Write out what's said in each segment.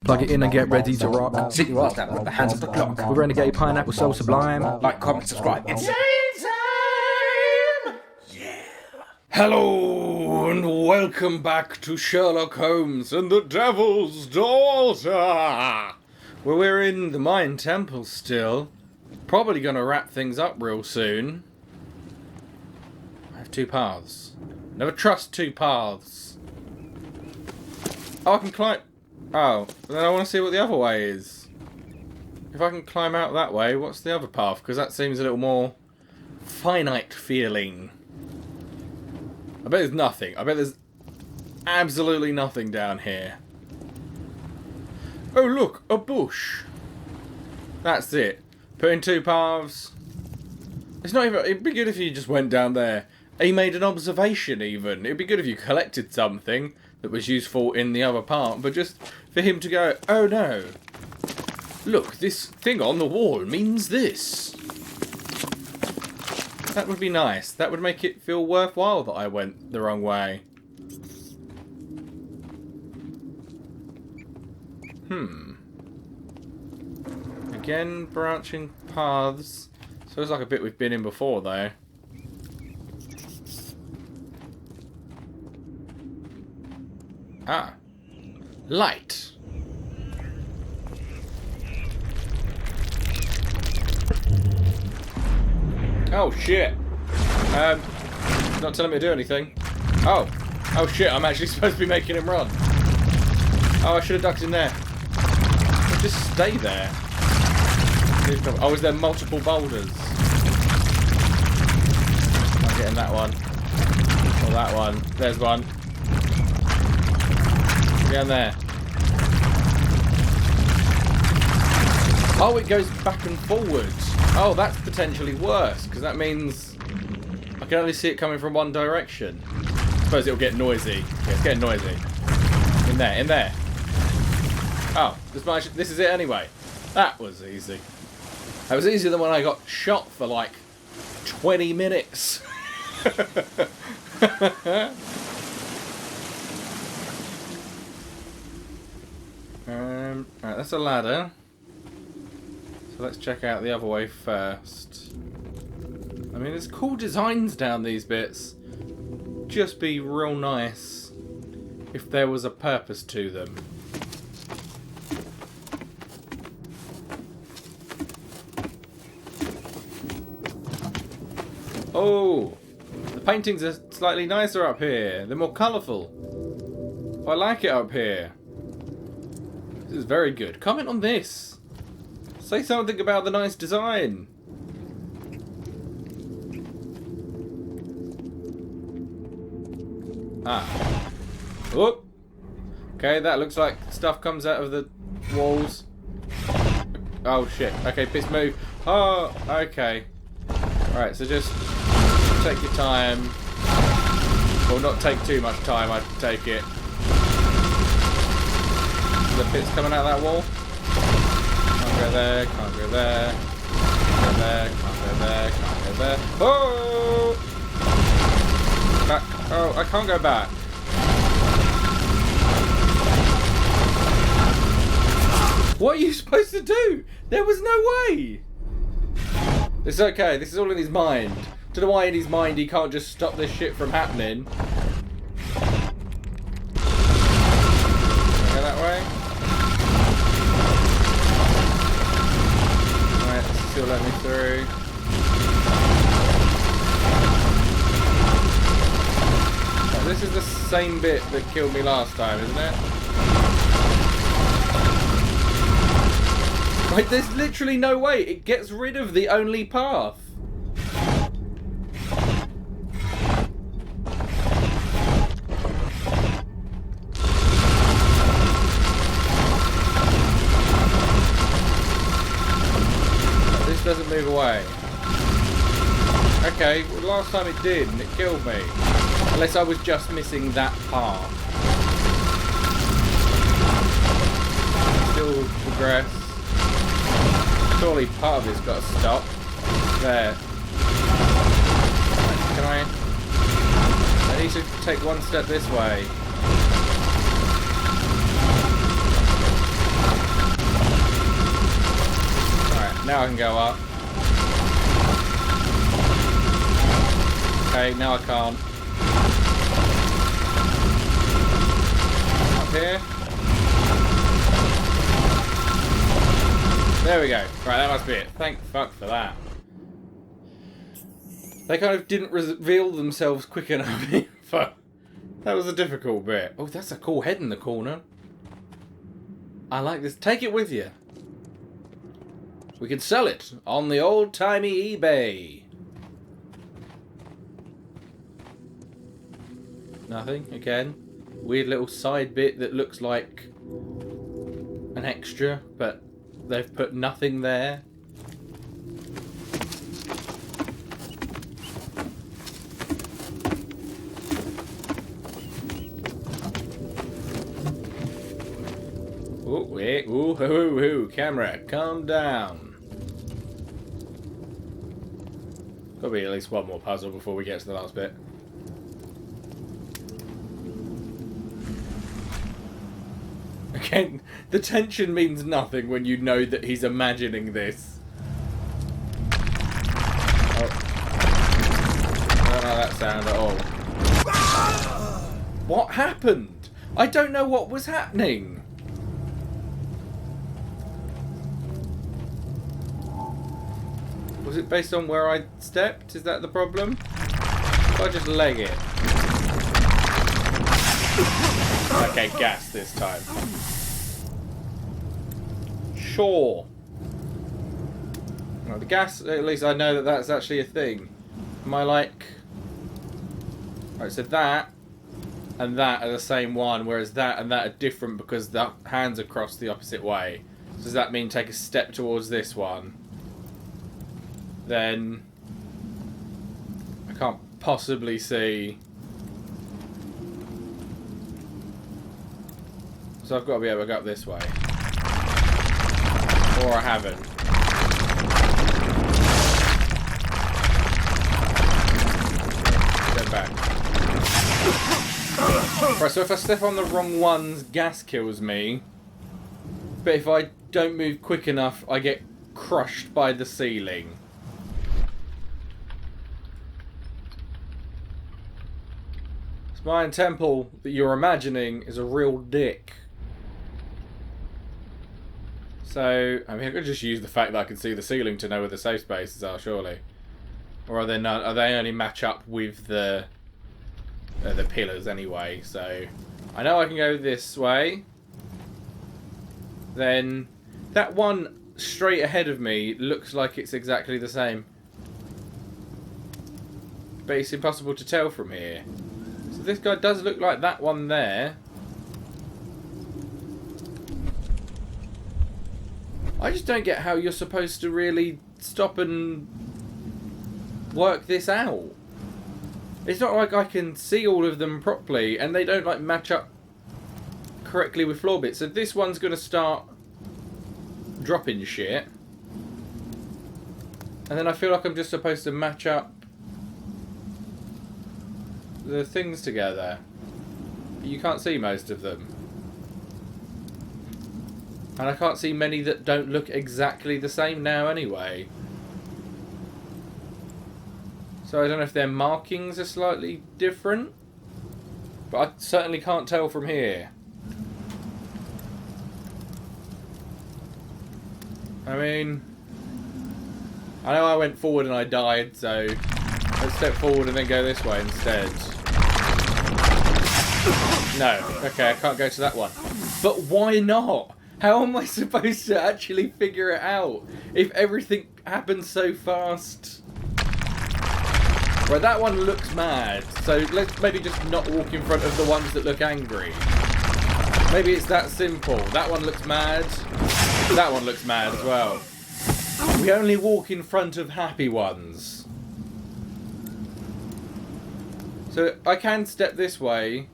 Plug it in and get ready to rock. Sit your ass down at the hands of the clock. With Renegade Pineapple so sublime. Like, comment, subscribe. It's time! Yeah. Hello and welcome back to Sherlock Holmes and the Devil's Daughter, where we're in the Mayan Temple still. Probably going to wrap things up real soon. I have two paths. Never trust two paths. Oh, I can climb. Oh, then I want to see what the other way is. If I can climb out that way, what's the other path? Because that seems a little more finite feeling. I bet there's nothing. I bet there's absolutely nothing down here. Oh look, a bush. That's it. Put in two paths. It's not even. It'd be good if you just went down there. He made an observation even. It'd be good if you collected something that was useful in the other part, but just for him to go, oh no, look, this thing on the wall means this. That would be nice. That would make it feel worthwhile that I went the wrong way. Again, branching paths. So it's like a bit we've been in before though. Ah. Light. Oh shit. Not telling me to do anything. Oh. Oh shit, I'm actually supposed to be making him run. Oh, I should have ducked in there. I'll just stay there. Oh, is there multiple boulders? I'm getting that one. Or that one. There's one. Down there. Oh, it goes back and forwards. Oh, that's potentially worse, because that means I can only see it coming from one direction. I suppose it'll get noisy. Yeah, it's getting noisy. In there, in there. Oh, this is it anyway. That was easy. That was easier than when I got shot for like 20 minutes. Right, that's a ladder. So let's check out the other way first. I mean, there's cool designs down these bits. Just be real nice if there was a purpose to them. Oh, the paintings are slightly nicer up here. They're more colourful. I like it up here. This is very good. Comment on this. Say something about the nice design. Ah. Whoop. Okay, that looks like stuff comes out of the walls. Oh shit. Okay, piss move. Oh, okay. Alright, so just take your time. Well, not take too much time, I'd take it. The bits coming out of that wall. Can't go there, can't go there. Can't go there, can't go there, can't go there. Oh! Back. Oh, I can't go back. What are you supposed to do? There was no way! It's okay, this is all in his mind. Don't know why in his mind he can't just stop this shit from happening. Go that way. Still let me through. Oh, this is the same bit that killed me last time, isn't it? Wait, there's literally no way. It gets rid of the only path. Doesn't move away. Okay, well, last time it did and it killed me. Unless I was just missing that part. Still progress. Surely part of it's got to stop. There. Can I need to take one step this way. now I can go up. Okay, now I can't. Up here. There we go. Right, that must be it. Thank fuck for that. They kind of didn't reveal themselves quick enough. But that was a difficult bit. Oh, that's a cool head in the corner. I like this. Take it with you. We can sell it on the old-timey eBay. Nothing, again. Weird little side bit that looks like an extra, but they've put nothing there. Oh, wait, ooh, camera, calm down. Gotta be at least one more puzzle before we get to the last bit. Again, the tension means nothing when you know that he's imagining this. Oh. I don't know that sound at all. What happened? I don't know what was happening. Was it based on where I stepped? Is that the problem? If I just leg it. Okay, gas this time. Sure. Well, the gas, at least I know that that's actually a thing. Am I like... Right, so that and that are the same one, whereas that and that are different because the hands are crossed the opposite way. So does that mean take a step towards this one? Then I can't possibly see. So I've got to be able to go up this way. Or I haven't. Go back. Right, so if I step on the wrong ones, gas kills me. But if I don't move quick enough, I get crushed by the ceiling. This Mayan Temple that you're imagining is a real dick. So, I mean, I could just use the fact that I can see the ceiling to know where the safe spaces are, surely. Or are they not? Are they only match up with the pillars anyway? So, I know I can go this way. Then, that one straight ahead of me looks like it's exactly the same. But it's impossible to tell from here. So this guy does look like that one there. I just don't get how you're supposed to really stop and work this out. It's not like I can see all of them properly, and they don't like match up correctly with floor bits. So this one's going to start dropping shit, and then I feel like I'm just supposed to match up the things together. But you can't see most of them. And I can't see many that don't look exactly the same now anyway. So I don't know if their markings are slightly different. But I certainly can't tell from here. I mean, I know I went forward and I died, so let's step forward and then go this way instead. No, okay, I can't go to that one. But why not? How am I supposed to actually figure it out if everything happens so fast? Right, that one looks mad, so let's maybe just not walk in front of the ones that look angry. Maybe it's that simple. That one looks mad. That one looks mad as well. We only walk in front of happy ones. So I can step this way.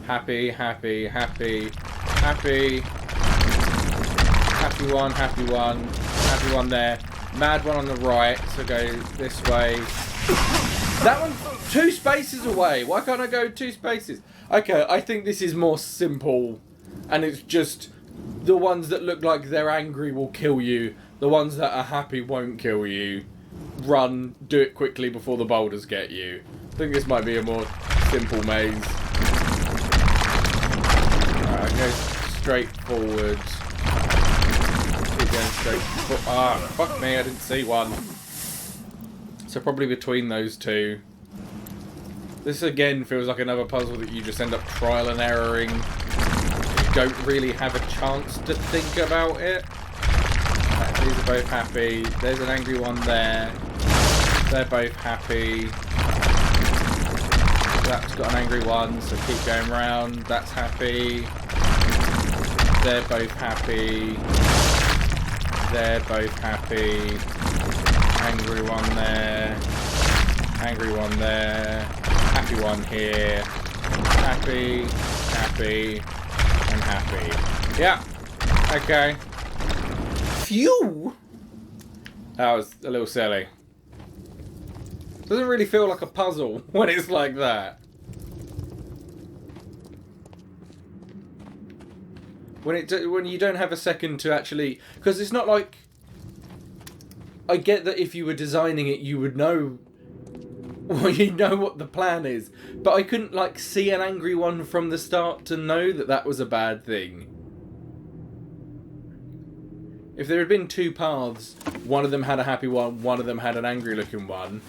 Happy, happy, happy, happy. Happy one, happy one. Happy one there. Mad one on the right, so go this way. That one's 2 spaces away. Why can't I go 2 spaces? Okay, I think this is more simple. And it's just the ones that look like they're angry will kill you. The ones that are happy won't kill you. Run, do it quickly before the boulders get you. I think this might be a more simple maze. Alright, go straight forward. Keep going straight forward. Ah, fuck me, I didn't see one. So probably between those two. This again feels like another puzzle that you just end up trial and erroring. You don't really have a chance to think about it. Right, these are both happy. There's an angry one there. They're both happy. That's got an angry one, so keep going round. That's happy. They're both happy. They're both happy. Angry one there. Angry one there. Happy one here. Happy. Happy. And happy. Yeah. Okay. Phew! That was a little silly. Doesn't really feel like a puzzle when it's like that. When you don't have a second to actually... Because it's not like... I get that if you were designing it, you would know... Well, you know what the plan is. But I couldn't, like, see an angry one from the start to know that that was a bad thing. If there had been two paths, one of them had a happy one of them had an angry looking one,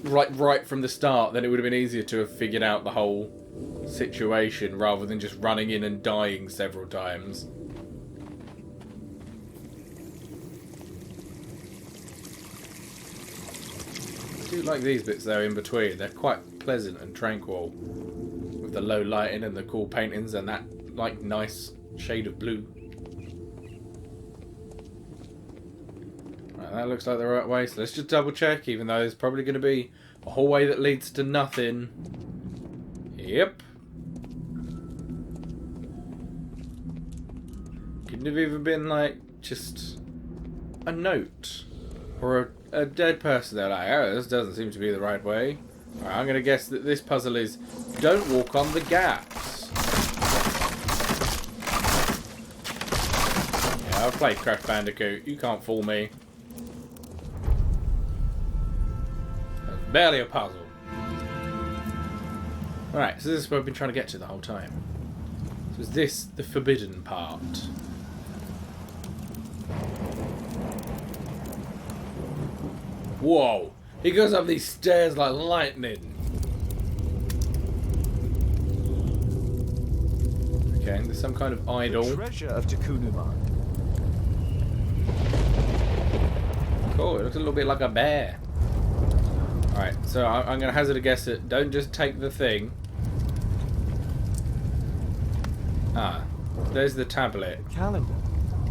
right from the start, then it would have been easier to have figured out the whole situation rather than just running in and dying several times. I do like these bits though in between. They're quite pleasant and tranquil with the low lighting and the cool paintings and that like nice shade of blue. Right, that looks like the right way, so let's just double check, even though there's probably going to be a hallway that leads to nothing. Yep. Couldn't have even been like just a note or a dead person there like, oh, this doesn't seem to be the right way. Alright, I'm going to guess that this puzzle is don't walk on the gaps. Yeah, I've played Crash Bandicoot. You can't fool me. That's barely a puzzle. Alright, so this is what I've been trying to get to the whole time. So is this the forbidden part? Whoa! He goes up these stairs like lightning. Okay, there's some kind of idol. The treasure of Takunuman. Cool, it looks a little bit like a bear. Alright, so I'm going to hazard a guess that don't just take the thing. Ah, there's the tablet. A calendar.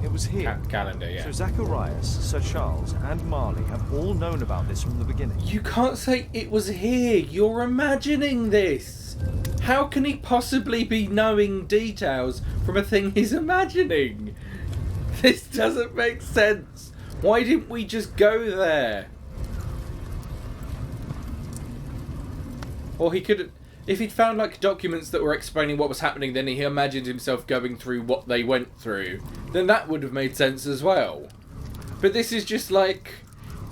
It was here. Calendar, yeah. So Zacharias, Sir Charles, and Marley have all known about this from the beginning. You can't say it was here. You're imagining this. How can he possibly be knowing details from a thing he's imagining? This doesn't make sense. Why didn't we just go there? Or he could have... If he'd found like documents that were explaining what was happening, then he imagined himself going through what they went through, then that would have made sense as well. But this is just like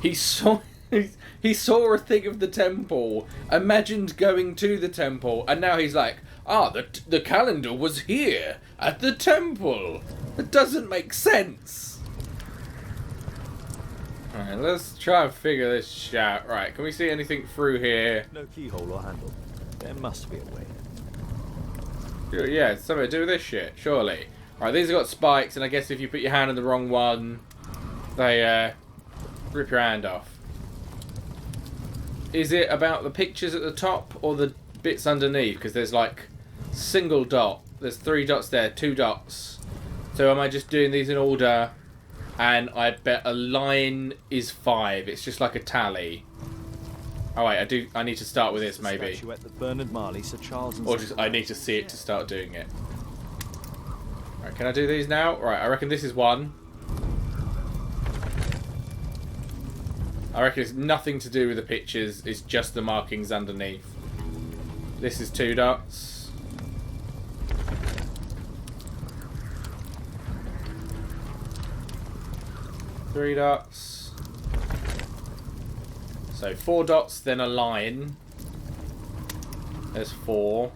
he saw a thing of the temple, imagined going to the temple, and now he's like, ah, the calendar was here at the temple. It doesn't make sense. Alright, let's try and figure this shit out. Right, can we see anything through here? No keyhole or handle. There must be a way. Yeah, it's something to do with this shit, surely. Alright, these have got spikes, and I guess if you put your hand in the wrong one, they rip your hand off. Is it about the pictures at the top, or the bits underneath? Because there's like single dot. There's 3 dots there, 2 dots. So am I just doing these in order? And I bet a line is 5. It's just like a tally. Oh wait, I need to start with this maybe. Statuette that Bernard Marley, Sir Charles, and Or just I need to see it to start doing it. Alright, can I do these now? Right, I reckon this is 1. I reckon it's nothing to do with the pictures, it's just the markings underneath. This is 2 dots. 3 dots. So 4 dots, then a line. There's 4.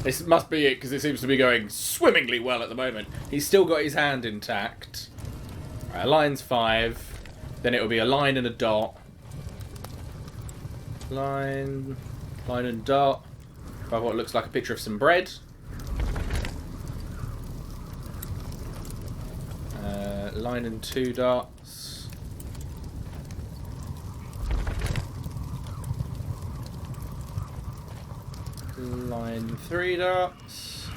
This must be it, because it seems to be going swimmingly well at the moment. He's still got his hand intact. Right, a line's 5. Then it'll be a line and a dot. Line and dot. Above what looks like a picture of some bread. Line and 2 dots. Line 3 dots.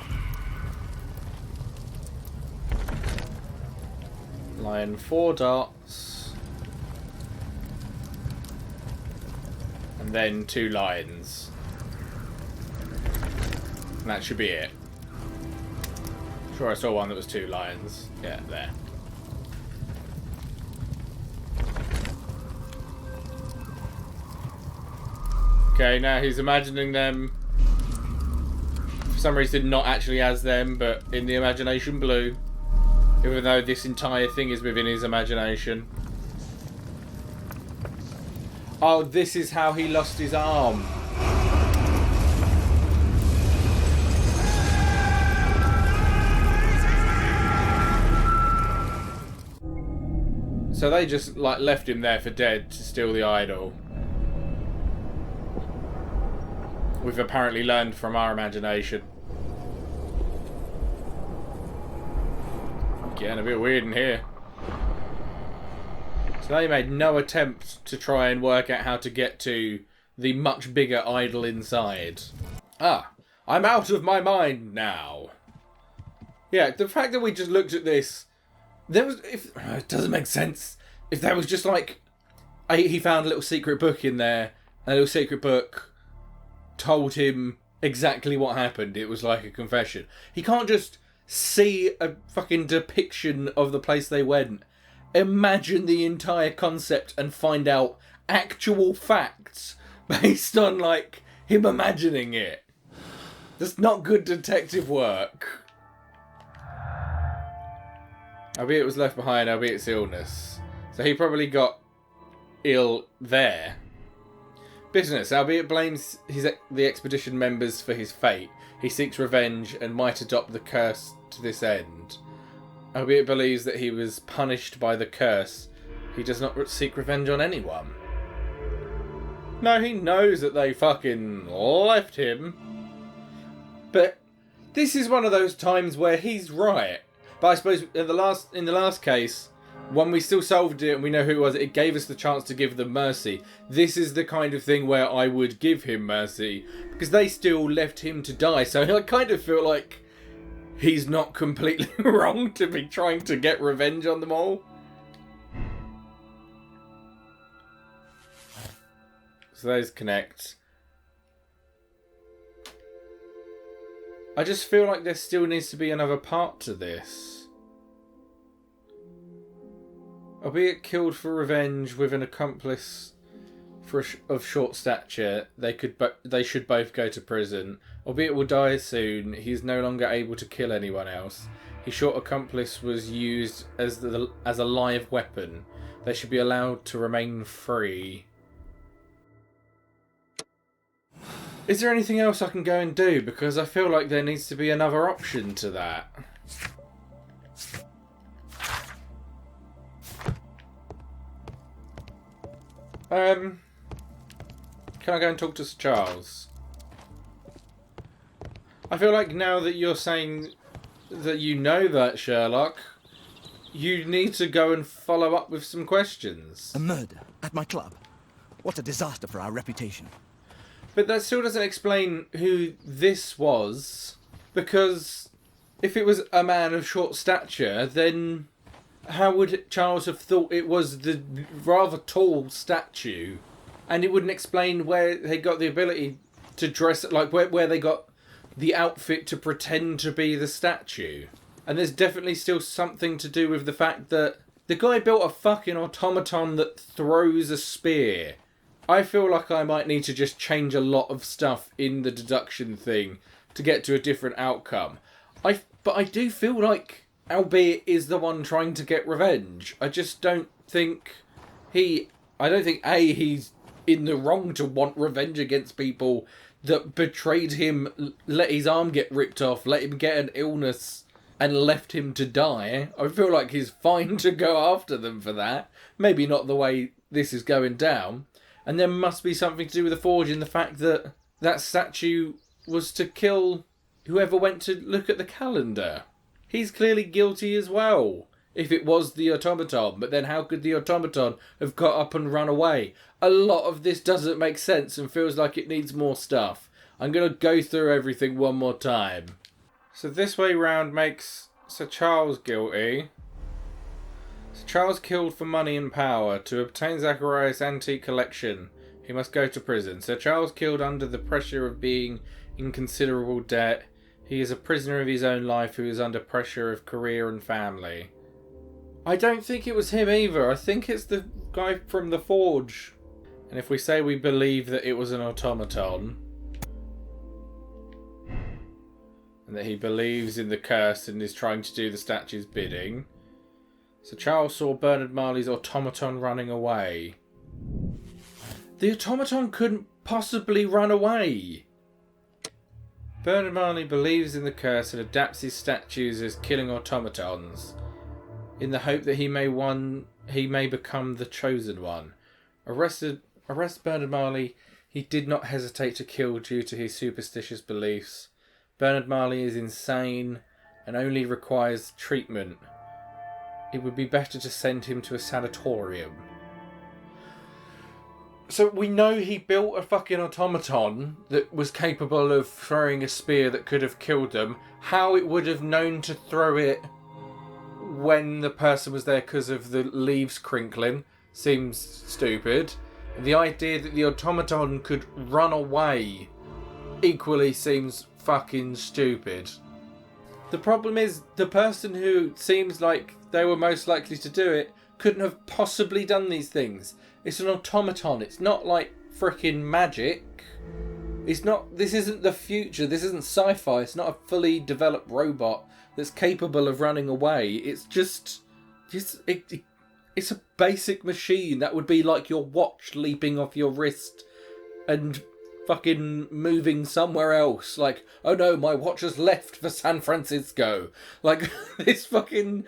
Line 4 dots. And then 2 lines. And that should be it. Sure, I saw one that was 2 lines. Yeah, there. Okay, now he's imagining them. For some reason, not actually as them, but in the imagination blue. Even though this entire thing is within his imagination. Oh, this is how he lost his arm. So they just like left him there for dead to steal the idol. We've apparently learned from our imagination. Getting a bit weird in here. So they made no attempt to try and work out how to get to the much bigger idol inside. Ah, I'm out of my mind now. Yeah, the fact that we just looked at this, there was, it doesn't make sense. If there was just like, he found a little secret book in there, and a little secret book told him exactly what happened. It was like a confession. He can't just see a fucking depiction of the place they went, imagine the entire concept, and find out actual facts based on like him imagining it. That's not good detective work. Albeit it was left behind, albeit it's illness. So he probably got ill there. Bitterness, albeit blames the expedition members for his fate. He seeks revenge and might adopt the curse to this end. Albeit believes that he was punished by the curse, he does not seek revenge on anyone. No, he knows that they fucking left him. But this is one of those times where he's right. But I suppose in the last case, when we still solved it and we know who it was, it gave us the chance to give them mercy. This is the kind of thing where I would give him mercy, because they still left him to die. So I kind of feel like he's not completely wrong to be trying to get revenge on them all. So those connect. I just feel like there still needs to be another part to this. Albeit killed for revenge with an accomplice of short stature, they should both go to prison. Albeit will die soon, he is no longer able to kill anyone else. His short accomplice was used as a live weapon. They should be allowed to remain free. Is there anything else I can go and do? Because I feel like there needs to be another option to that. Can I go and talk to Sir Charles? I feel like now that you're saying that you know that, Sherlock, you need to go and follow up with some questions. A murder at my club. What a disaster for our reputation. But that still doesn't explain who this was, because if it was a man of short stature, then how would Charles have thought it was the rather tall statue? And it wouldn't explain where they got the ability to dress, like where they got the outfit to pretend to be the statue. And there's definitely still something to do with the fact that the guy built a fucking automaton that throws a spear. I feel like I might need to just change a lot of stuff in the deduction thing to get to a different outcome. But I do feel like albeit is the one trying to get revenge. I just don't think he's in the wrong to want revenge against people that betrayed him, let his arm get ripped off, let him get an illness, and left him to die. I feel like he's fine to go after them for that. Maybe not the way this is going down. And there must be something to do with the Forge in the fact that that statue was to kill whoever went to look at the calendar. He's clearly guilty as well, if it was the automaton. But then how could the automaton have got up and run away? A lot of this doesn't make sense and feels like it needs more stuff. I'm going to go through everything one more time. So this way round makes Sir Charles guilty. Sir Charles killed for money and power. To obtain Zacharias' antique collection, he must go to prison. Sir Charles killed under the pressure of being in considerable debt. He is a prisoner of his own life who is under pressure of career and family. I don't think it was him either. I think it's the guy from the Forge. And if we say we believe that it was an automaton, and that he believes in the curse and is trying to do the statue's bidding. So Charles saw Bernard Marley's automaton running away. The automaton couldn't possibly run away. Bernard Marley believes in the curse and adapts his statues as killing automatons, in the hope that he may become the chosen one. Arrest Bernard Marley. He did not hesitate to kill due to his superstitious beliefs. Bernard Marley is insane and only requires treatment. It would be better to send him to a sanatorium. So we know he built a fucking automaton that was capable of throwing a spear that could have killed them. How it would have known to throw it when the person was there because of the leaves crinkling seems stupid. The idea that the automaton could run away equally seems fucking stupid. The problem is, the person who seems like they were most likely to do it couldn't have possibly done these things. It's an automaton. It's not like frickin' magic. It's not. This isn't the future. This isn't sci-fi. It's not a fully developed robot that's capable of running away. It's just it's a basic machine that would be like your watch leaping off your wrist and fucking moving somewhere else. Like, oh no, my watch has left for San Francisco. Like, this fucking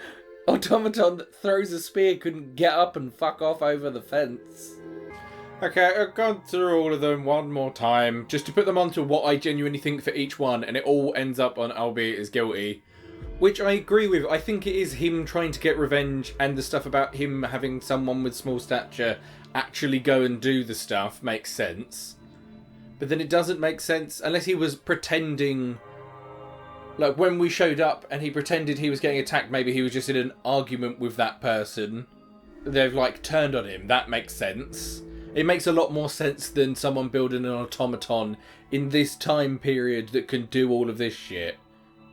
automaton that throws a spear couldn't get up and fuck off over the fence. Okay, I've gone through all of them one more time, just to put them onto what I genuinely think for each one, and it all ends up on albeit is guilty. Which I agree with. I think it is him trying to get revenge, and the stuff about him having someone with small stature actually go and do the stuff makes sense. But then it doesn't make sense unless he was pretending. Like, when we showed up and he pretended he was getting attacked, maybe he was just in an argument with that person. They've, like, turned on him. That makes sense. It makes a lot more sense than someone building an automaton in this time period that can do all of this shit.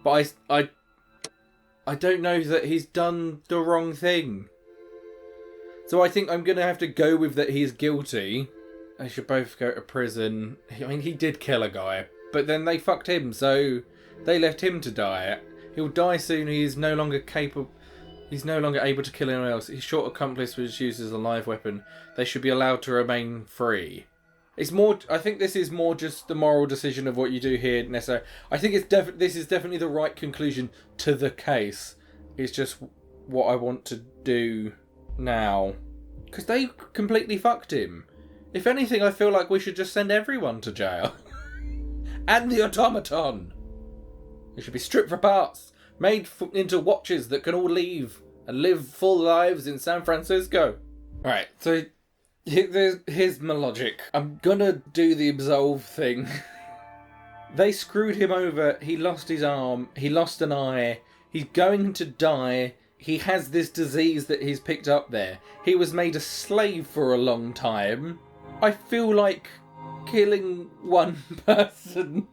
But I don't know that he's done the wrong thing. So I think I'm going to have to go with that he's guilty. They should both go to prison. I mean, he did kill a guy, but then they fucked him, so they left him to die. He'll die soon. He's no longer capable. He's no longer able to kill anyone else. His short accomplice was used as a live weapon. They should be allowed to remain free. It's more. I think this is more just the moral decision of what you do here, Nessa. I think it's this is definitely the right conclusion to the case. It's just what I want to do now, because they completely fucked him. If anything, I feel like we should just send everyone to jail. And the automaton. They should be stripped for parts, made into watches that can all leave and live full lives in San Francisco. Alright, so here's my logic. I'm gonna do the absolve thing. They screwed him over. He lost his arm. He lost an eye. He's going to die. He has this disease that he's picked up there. He was made a slave for a long time. I feel like killing one person.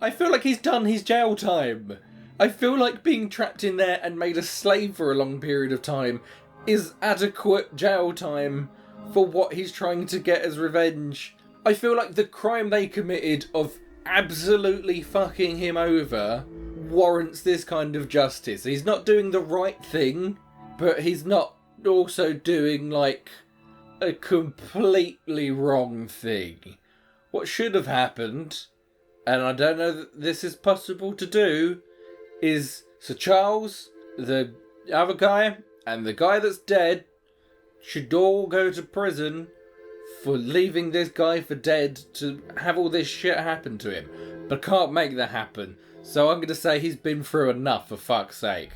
I feel like he's done his jail time. I feel like being trapped in there and made a slave for a long period of time is adequate jail time for what he's trying to get as revenge. I feel like the crime they committed of absolutely fucking him over warrants this kind of justice. He's not doing the right thing, but he's not also doing, like, a completely wrong thing. What should have happened, and I don't know that this is possible to do, is Sir Charles, the other guy, and the guy that's dead should all go to prison for leaving this guy for dead to have all this shit happen to him. But I can't make that happen. So I'm going to say he's been through enough, for fuck's sake.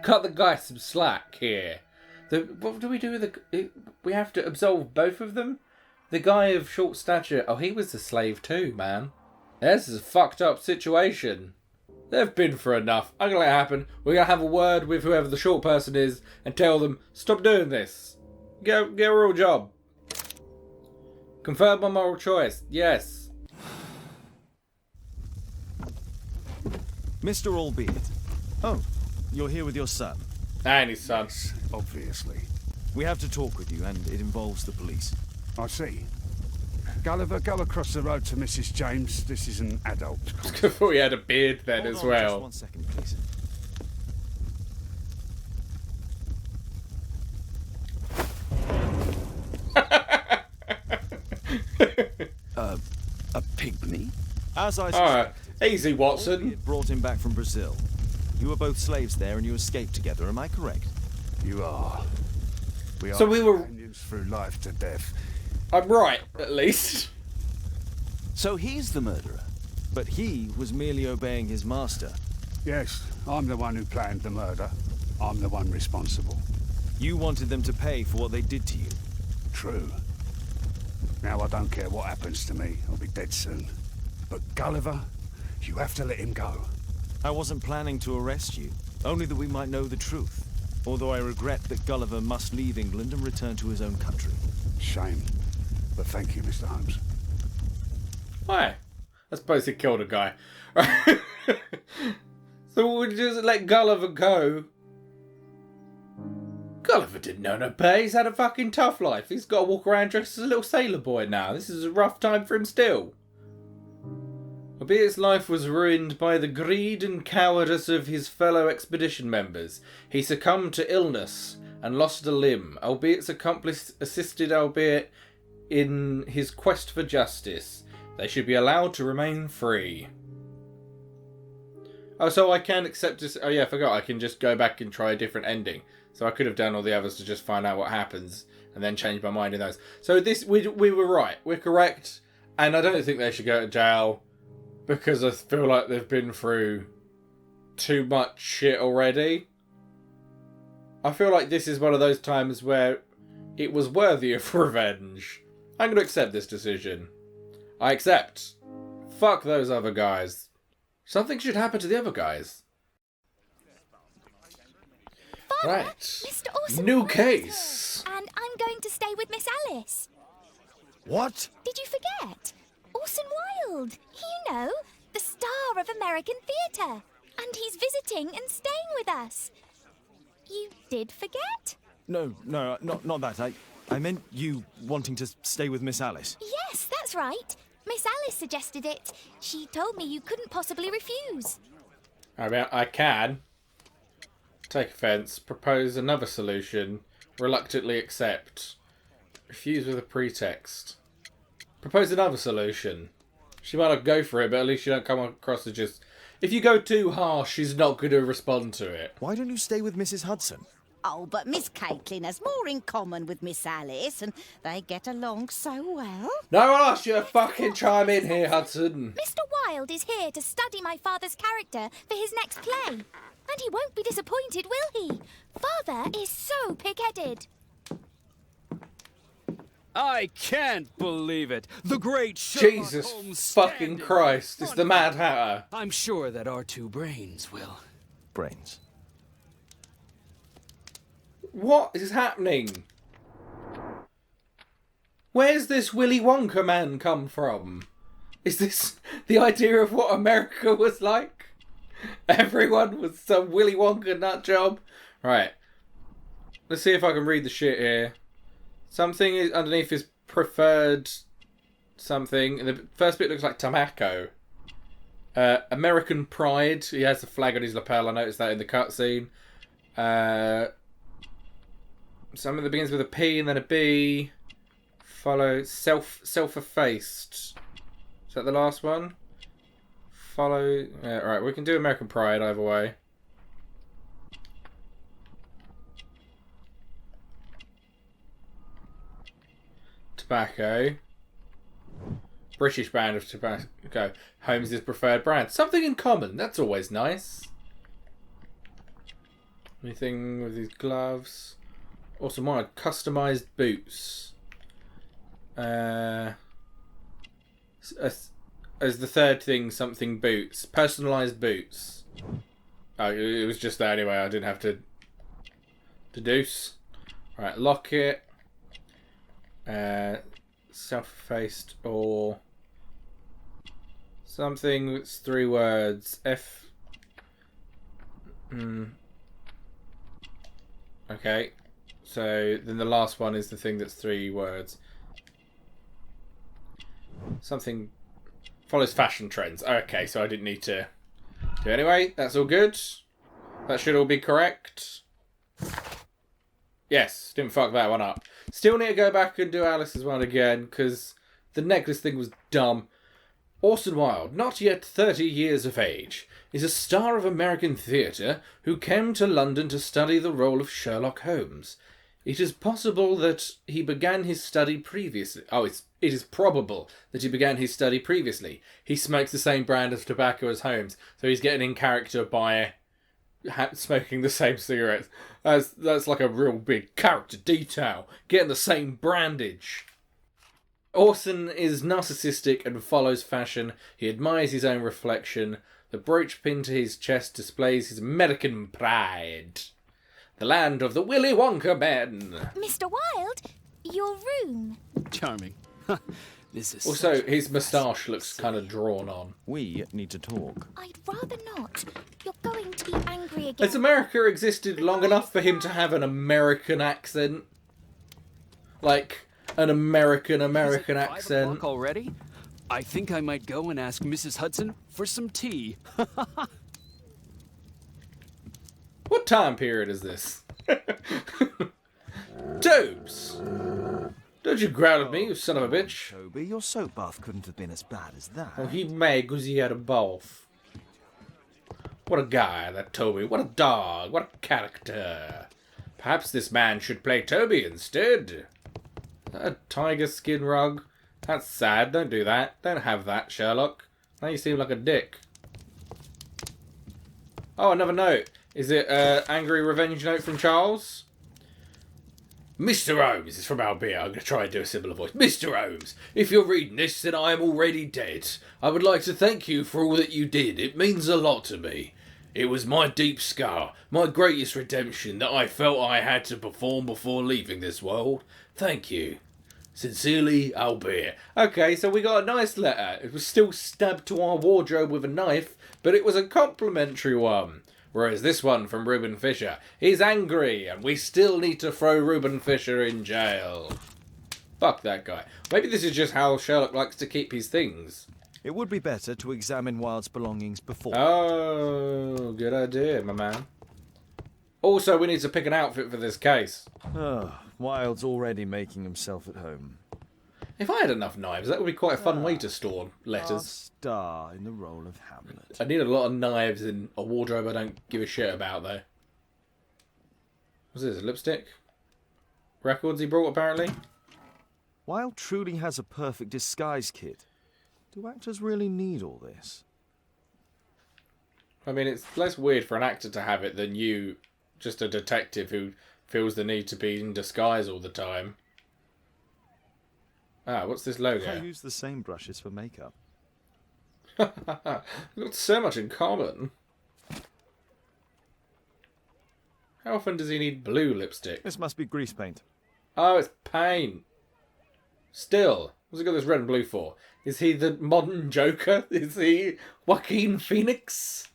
Cut the guy some slack here. What do we do with the... We have to absolve both of them? The guy of short stature... Oh, he was a slave too, man. This is a fucked up situation. They've been through enough. I'm going to let it happen. We're going to have a word with whoever the short person is and tell them, stop doing this. Get a real job. Confirm my moral choice. Yes. Mr. Albeit. Oh, you're here with your son. And his son. Obviously. We have to talk with you, and it involves the police. I see. Gulliver, go across the road to Mrs. James. This is an adult. I thought he had a beard then Hold as on well. Just 1 second, please. A pygmy? As I Alright, suspected, easy, Watson. Albeit brought him back from Brazil. You were both slaves there, and you escaped together. Am I correct? You are. We are So we were- companions through life to death. I'm right, at least. So he's the murderer. But he was merely obeying his master. Yes, I'm the one who planned the murder. I'm the one responsible. You wanted them to pay for what they did to you. True. Now I don't care what happens to me. I'll be dead soon. But Gulliver, you have to let him go. I wasn't planning to arrest you, only that we might know the truth. Although I regret that Gulliver must leave England and return to his own country. Shame. But thank you, Mr. Holmes. Why? I suppose he killed a guy. So we'll just let Gulliver go. Gulliver didn't know no better. He's had a fucking tough life. He's got to walk around dressed as a little sailor boy now. This is a rough time for him still. Albeit his life was ruined by the greed and cowardice of his fellow expedition members, he succumbed to illness and lost a limb, albeit his accomplice assisted albeit in his quest for justice. They should be allowed to remain free. Oh, so I can accept this. Oh yeah, I forgot. I can just go back and try a different ending. So I could have done all the others to just find out what happens and then change my mind in those. So this, we were right. We're correct. And I don't think they should go to jail because I feel like they've been through too much shit already. I feel like this is one of those times where it was worthy of revenge. I'm going to accept this decision. I accept. Fuck those other guys. Something should happen to the other guys. Father, Right. Mr. Orson New Welles is case. here, and I'm going to stay with Miss Alice. What? Did you forget? Orson Wilde. You know, the star of American theatre. And he's visiting and staying with us. You did forget? No, not that. I meant you wanting to stay with Miss Alice. Yes, that's right. Miss Alice suggested it. She told me you couldn't possibly refuse. I mean, I can take offence, propose another solution, reluctantly accept, refuse with a pretext, propose another solution. She might not go for it, but at least you don't come across as just... If you go too harsh, she's not going to respond to it. Why don't you stay with Mrs. Hudson? Oh, but Miss Caitlin has more in common with Miss Alice, and they get along so well. No one asked you to fucking chime in here, Hudson. Mr. Wilde is here to study my father's character for his next play. And he won't be disappointed, will he? Father is so pig-headed. I can't believe it. The great Sherlock Jesus Holmes fucking stand-in Christ, it's the Mad Hatter. I'm sure that our two brains will. Brains. What is happening? Where's this Willy Wonka man come from? Is this the idea of what America was like? Everyone was some Willy Wonka nut job? Right. Let's see if I can read the shit here. Something is underneath his preferred something. The first bit looks like tobacco. American Pride. He has the flag on his lapel. I noticed that in the cutscene. Something that begins with a P and then a B. Follow self-effaced. Is that the last one? Follow. Alright, we can do American Pride either way. Tobacco. British brand of tobacco. Holmes' preferred brand. Something in common. That's always nice. Anything with his gloves. Also, more customized boots. As the third thing, something boots. Personalized boots. Oh, it was just that anyway. I didn't have to deduce. Right, locket. Self-effaced or something that's 3 words. Okay. So then the last one is the thing that's 3 words. Something follows fashion trends. Okay, so I didn't need to do anyway. That's all good. That should all be correct. Yes, didn't fuck that one up. Still need to go back and do Alice's one again, because the necklace thing was dumb. Orson Wilde, not yet 30 years of age, is a star of American theatre who came to London to study the role of Sherlock Holmes. It is possible that he began his study previously. It is probable that he began his study previously. He smokes the same brand of tobacco as Holmes, so he's getting in character by smoking the same cigarettes. That's like a real big character detail. Getting the same brandage. Orson is narcissistic and follows fashion. He admires his own reflection. The brooch pinned to his chest displays his American pride. The land of the Willy Wonka men. Mr. Wilde, your room. Charming. This is Also, his moustache looks kind of drawn on. We need to talk. I'd rather not. You're going to be angry again. Has America existed long enough for him to have an American accent? Like, an American accent? 5 o'clock already? I think I might go and ask Mrs. Hudson for some tea. What time period is this? Tobes! Don't you growl at me, you son of a bitch. Toby, your soap bath couldn't have been as bad as that. Oh, he may, because he had a bath. What a guy, that Toby. What a dog. What a character. Perhaps this man should play Toby instead. A tiger skin rug? That's sad. Don't do that. Don't have that, Sherlock. Now you seem like a dick. Oh, another note. Is it an angry revenge note from Charles? Mr. Holmes, it's from Albert. I'm going to try and do a similar voice. Mr. Holmes, if you're reading this, then I am already dead. I would like to thank you for all that you did. It means a lot to me. It was my deep scar, my greatest redemption that I felt I had to perform before leaving this world. Thank you. Sincerely, Albert. Okay, so we got a nice letter. It was still stabbed to our wardrobe with a knife, but it was a complimentary one. Whereas this one from Reuben Fisher, he's angry, and we still need to throw Reuben Fisher in jail. Fuck that guy. Maybe this is just how Sherlock likes to keep his things. It would be better to examine Wilde's belongings before. Oh, good idea, my man. Also, we need to pick an outfit for this case. Wilde's already making himself at home. If I had enough knives, that would be quite a fun way to store Our letters. star in the role of Hamlet. I need a lot of knives in a wardrobe I don't give a shit about, though. What's this, lipstick? Records he brought, apparently? Wilde truly has a perfect disguise kit. Do actors really need all this? I mean, it's less weird for an actor to have it than you, just a detective who feels the need to be in disguise all the time. Ah, what's this logo? I use the same brushes for makeup. We've got so much in common. How often does he need blue lipstick? This must be grease paint. Oh, it's paint. Still, what's he got this red and blue for? Is he the modern Joker? Is he Joaquin Phoenix?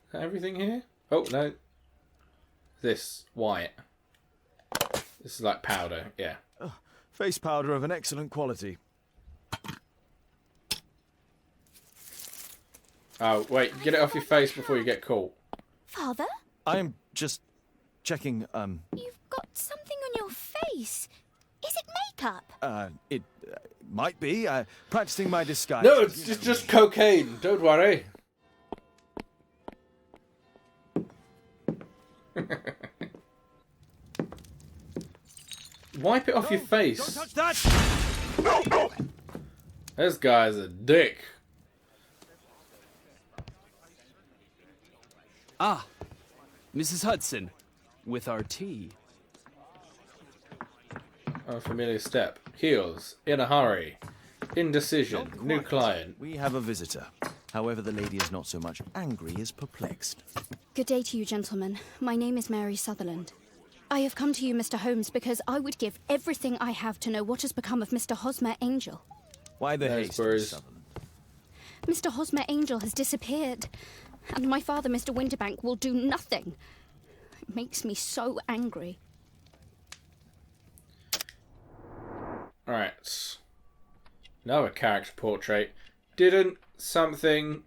Is that everything here? Oh, no. This, white. This is like powder, yeah. Face powder of an excellent quality. Oh, wait, get it off your face before you get caught. Father, I'm just checking, you've got something on your face. Is it makeup? it might be. Practicing my disguise. No, it's just cocaine. Don't worry. Wipe it off your face. Don't touch that! This guy's a dick. Ah, Mrs. Hudson, with our tea. Unfamiliar step. Heels. In a hurry. Indecision. Not New quite. client. We have a visitor. However, the lady is not so much angry as perplexed. Good day to you, gentlemen. My name is Mary Sutherland. I have come to you, Mr. Holmes, because I would give everything I have to know what has become of Mr. Hosmer Angel. Why the No haste, spurs. Miss Sutherland? Mr. Hosmer Angel has disappeared, and my father, Mr. Winterbank, will do nothing. It makes me so angry. Alright. Another character portrait. Didn't something.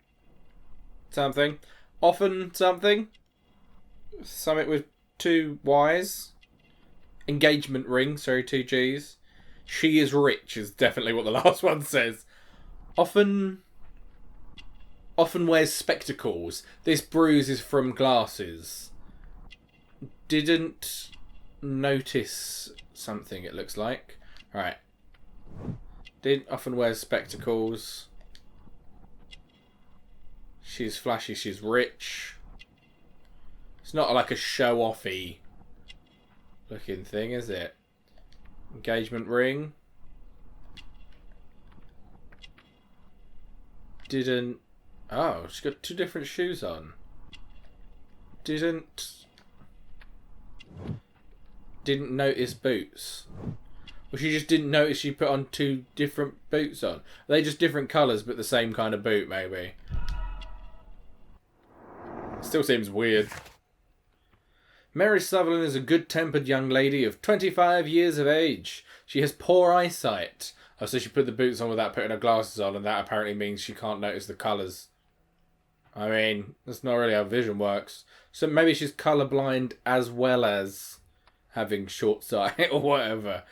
Often something? Something with 2 Y's. Engagement ring, sorry, 2 G's. She is rich is definitely what the last one says. Often wears spectacles. This bruise is from glasses. Didn't notice something, it looks like. Alright. Didn't often wear spectacles. She's flashy, she's rich. It's not like a show-offy looking thing, is it? Engagement ring. Didn't... Oh, she's got 2 different shoes on. Didn't notice boots. Well, she just didn't notice she put on 2 different boots on. Are they just different colours but the same kind of boot, maybe? Still seems weird. Mary Sutherland is a good-tempered young lady of 25 years of age. She has poor eyesight. Oh, so she put the boots on without putting her glasses on, and that apparently means she can't notice the colours. I mean, that's not really how vision works. So maybe she's colourblind as well as having short sight or whatever.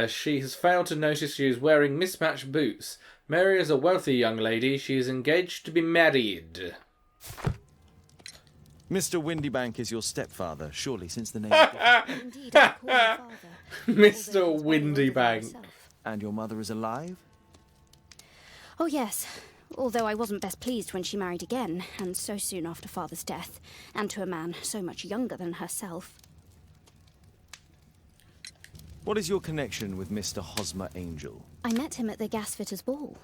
She has failed to notice she is wearing mismatched boots. Mary is a wealthy young lady. She is engaged to be married. Mr. Windybank is your stepfather, surely, since the name... Indeed, I call my father. Mr. Windybank. And your mother is alive? Oh, yes. Although I wasn't best pleased when she married again, and so soon after father's death, and to a man so much younger than herself. What is your connection with Mr. Hosmer Angel? I met him at the gasfitters' ball.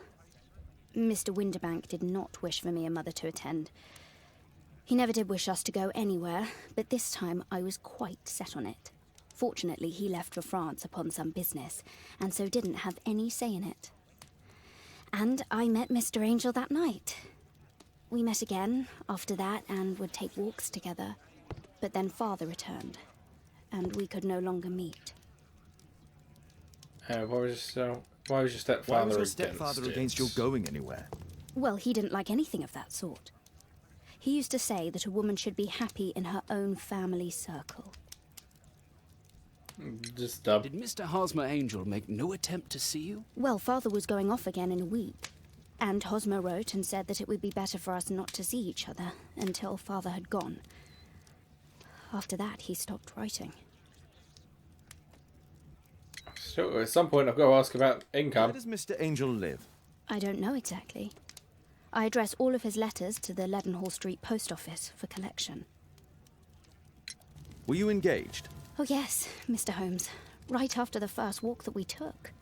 Mr. Winterbank did not wish for me and mother to attend. He never did wish us to go anywhere, but this time I was quite set on it. Fortunately, he left for France upon some business, and so didn't have any say in it. And I met Mr. Angel that night. We met again after that and would take walks together. But then father returned, and we could no longer meet. Why was your stepfather Why was your stepfather against your going anywhere? Well, he didn't like anything of that sort. He used to say that a woman should be happy in her own family circle. Just dumb. Did Mr. Hosmer Angel make no attempt to see you? Well, father was going off again in a week, and Hosmer wrote and said that it would be better for us not to see each other until father had gone. After that, he stopped writing. So at some point I've got to ask about Where income. does Mr. Angel live? I don't know exactly. I address all of his letters to the Leadenhall Street post office for collection. Were you engaged? Oh yes, Mr. Holmes. Right after the first walk that we took.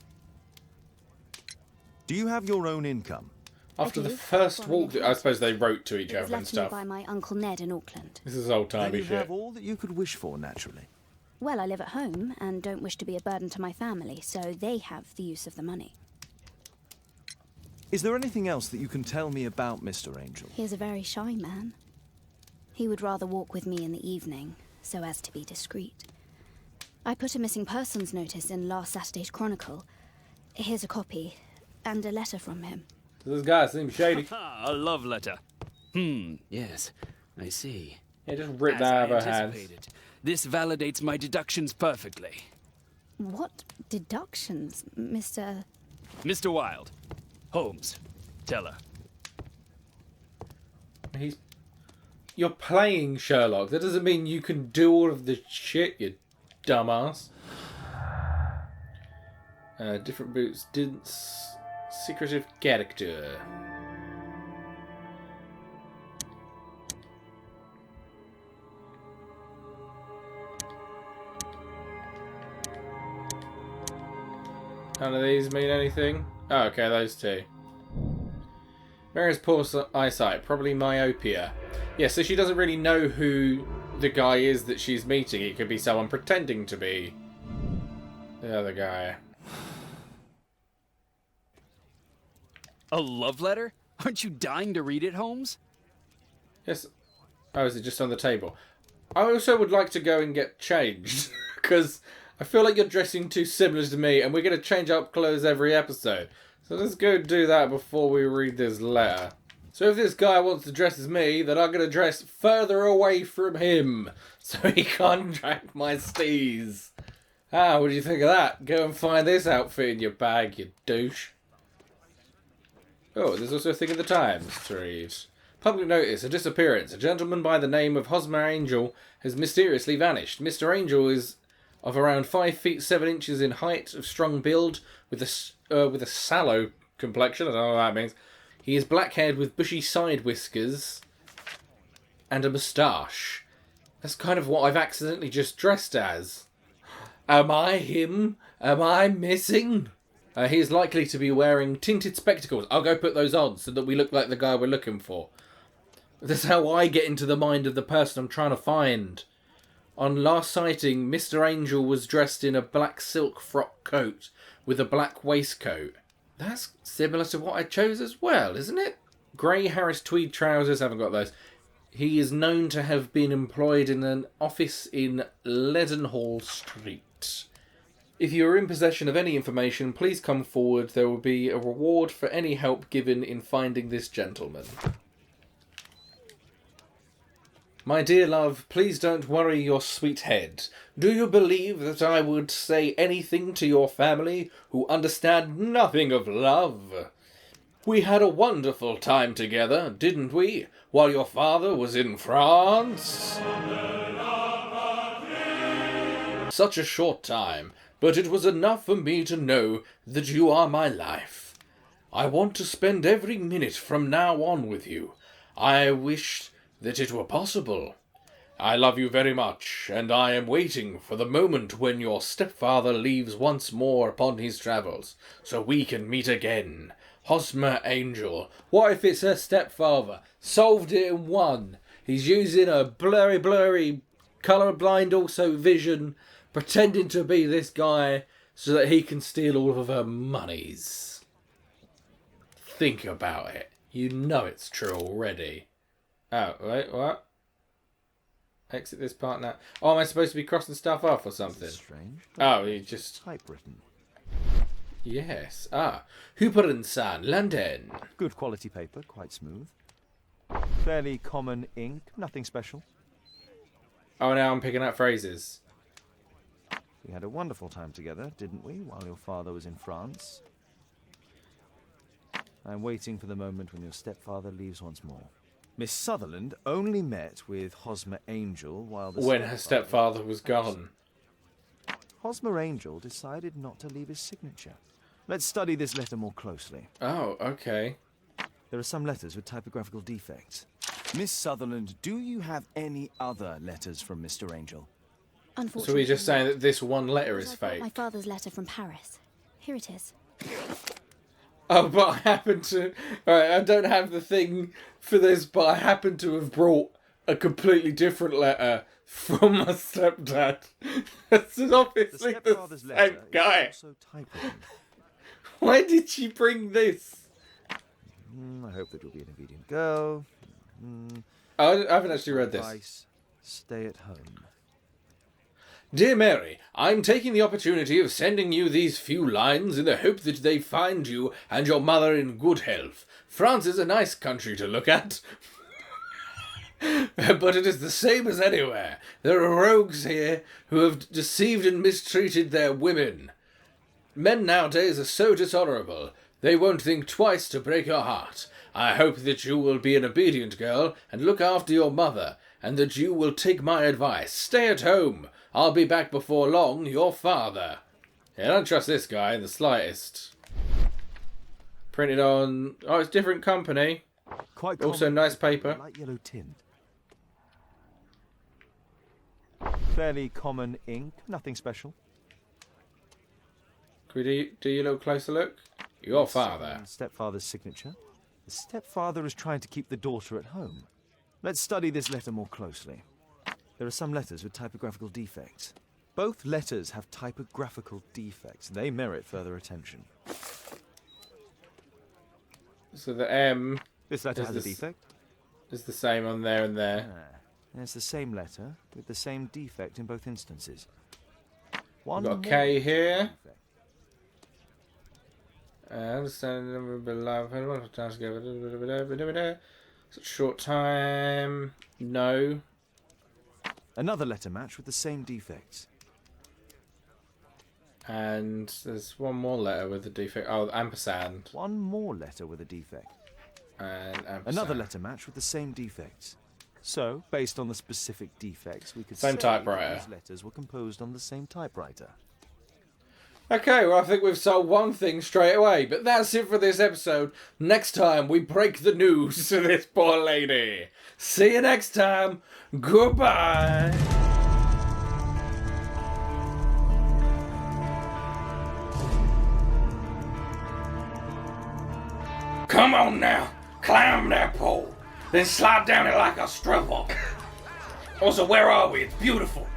Do you have your own income? After I the do. first For an walk, I suppose they wrote to each It was other and left to me stuff. by my Uncle Ned in Auckland. This is Then old-timey you shit. have all that you could wish for, naturally. Well, I live at home and don't wish to be a burden to my family, so they have the use of the money. Is there anything else that you can tell me about Mr. Angel? He is a very shy man. He would rather walk with me in the evening, so as to be discreet. I put a missing persons notice in last Saturday's Chronicle. Here's a copy, and a letter from him. This guy seems shady. Ah, a love letter. Yes, I see. Yeah, just rip As that out I of her hands. anticipated. This validates my deductions perfectly. What deductions, Mr. Mr. Wilde. Holmes. Tell her. You're playing Sherlock. That doesn't mean you can do all of the shit, you dumbass. Different boots. Secretive character. None of these mean anything. Oh, okay, those two. Mary's poor eyesight, probably myopia. Yeah, so she doesn't really know who the guy is that she's meeting. It could be someone pretending to be the other guy. A love letter? Aren't you dying to read it, Holmes? Yes. Oh, is it just on the table? I also would like to go and get changed. Because I feel like you're dressing too similar to me. And we're going to change up clothes every episode. So let's go do that before we read this letter. So if this guy wants to dress as me, then I'm going to dress further away from him. So he can't track my steez. Ah, what do you think of that? Go and find this outfit in your bag, you douche. Oh, there's also a thing in the Times to read. Public notice, a disappearance. A gentleman by the name of Hosmer Angel has mysteriously vanished. Mr. Angel is of around 5 feet 7 inches in height, of strong build, with a sallow complexion. I don't know what that means. He is black-haired with bushy side whiskers and a moustache. That's kind of what I've accidentally just dressed as. Am I him? Am I missing? He is likely to be wearing tinted spectacles. I'll go put those on so that we look like the guy we're looking for. That's how I get into the mind of the person I'm trying to find. On last sighting, Mr. Angel was dressed in a black silk frock coat with a black waistcoat. That's similar to what I chose as well, isn't it? Grey Harris tweed trousers, haven't got those. He is known to have been employed in an office in Leadenhall Street. If you are in possession of any information, please come forward. There will be a reward for any help given in finding this gentleman. My dear love, please don't worry your sweet head. Do you believe that I would say anything to your family who understand nothing of love? We had a wonderful time together, didn't we, while your father was in France? Such a short time, but it was enough for me to know that you are my life. I want to spend every minute from now on with you. I wish that it were possible. I love you very much, and I am waiting for the moment when your stepfather leaves once more upon his travels, so we can meet again. Hosmer Angel. What if it's her stepfather? Solved it in one. He's using a blurry, colourblind also vision, pretending to be this guy so that he can steal all of her monies. Think about it. You know it's true already. Oh, wait, what? Exit this part now. Oh, am I supposed to be crossing stuff off or something? Strange. Oh, you just... Typewritten. Yes. Ah. Hooper and Son, London. Good quality paper, quite smooth. Fairly common ink, nothing special. Oh, now I'm picking up phrases. We had a wonderful time together, didn't we, while your father was in France? I'm waiting for the moment when your stepfather leaves once more. Miss Sutherland only met with Hosmer Angel while the When her stepfather was gone. Hosmer Angel decided not to leave his signature. Let's study this letter more closely. Oh, okay. There are some letters with typographical defects. Miss Sutherland, do you have any other letters from Mr. Angel? Unfortunately, So we're just saying that this one letter is I've got fake. my father's letter from Paris. Here it is. Oh, but I happen to... Alright, I don't have the thing for this, but I happen to have brought a completely different letter from my stepdad. This is obviously the same guy. Also typewritten. Why did she bring this? I hope that you'll be an obedient girl. I haven't actually read this. Advice, stay at home. Dear Mary, I'm taking the opportunity of sending you these few lines in the hope that they find you and your mother in good health. France is a nice country to look at. But it is the same as anywhere. There are rogues here who have deceived and mistreated their women. Men nowadays are so dishonourable, they won't think twice to break your heart. I hope that you will be an obedient girl and look after your mother, and that you will take my advice. Stay at home. I'll be back before long, your father. Yeah, I don't trust this guy in the slightest. Printed on... Oh, it's different company. Quite Also common, nice paper. light yellow tint. Fairly common ink, nothing special. Can we do you a little closer look? Your father. Stepfather's signature. The stepfather is trying to keep the daughter at home. Let's study this letter more closely. There are some letters with typographical defects. Both letters have typographical defects. They merit further attention. So the M... This letter has a defect. Is the same on there and there. It's the same letter with the same defect in both instances. We've got a K here. Understand the number below. Such short time. No. Another letter match with the same defects. And there's one more letter with a defect. Oh, ampersand. One more letter with a defect. And ampersand. Another letter match with the same defects. So, based on the specific defects, we could Same say typewriter. that these letters were composed on the same typewriter. Okay, well I think we've solved one thing straight away, but that's it for this episode. Next time we break the news to this poor lady. See you next time. Goodbye. Come on now, climb that pole, then slide down it like a stripper. Also, where are we? It's beautiful.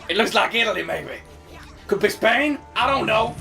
It looks like Italy, maybe. Could be Spain? I don't know.